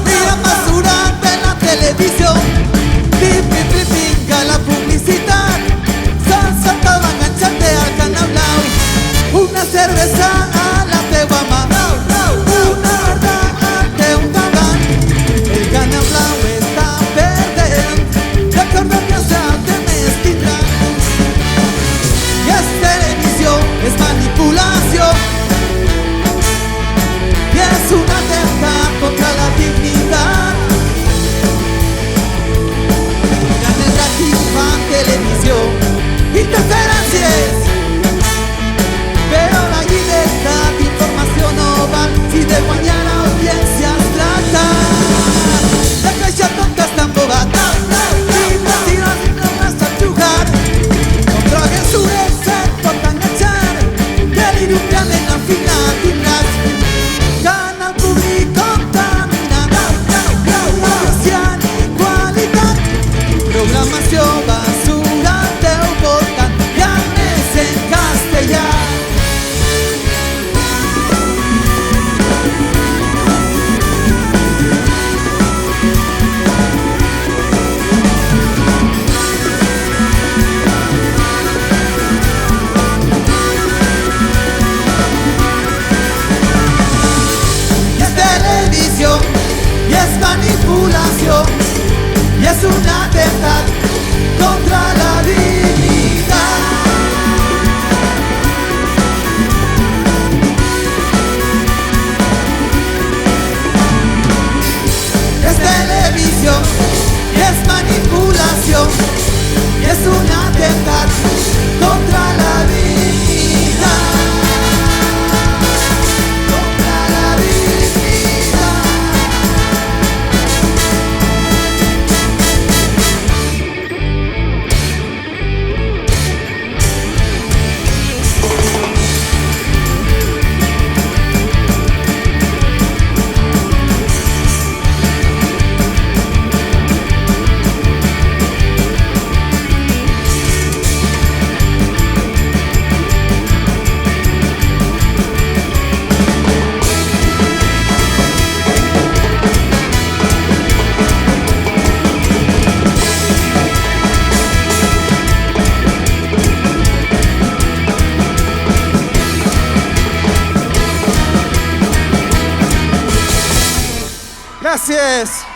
Mira basura de la televisión, pinga la publicidad, salsa toda engancharte al Canal Blau, una cerveza a la teguama, una verdad ante un tabán. El Canal Blau está perdiendo, la cordonia de mezquindad. Y es televisión, es manipulación, y es una atentado contra la dignidad. Gana el rating, televisión, interferencias, pero la libertad de información no va si de mañana audiencias trata. La caixa tonta es tan boba, y no vas a chujar. Contra censures se toca enganchar, delirium de la final tindrás. Canal público contaminado, social igualdad, programación basura de un volcán, llames en castellano. Y es manipulación, y es un atentado contra la dignidad. Es televisión, y es manipulación, y es un atentado contra la dignidad. Gracias.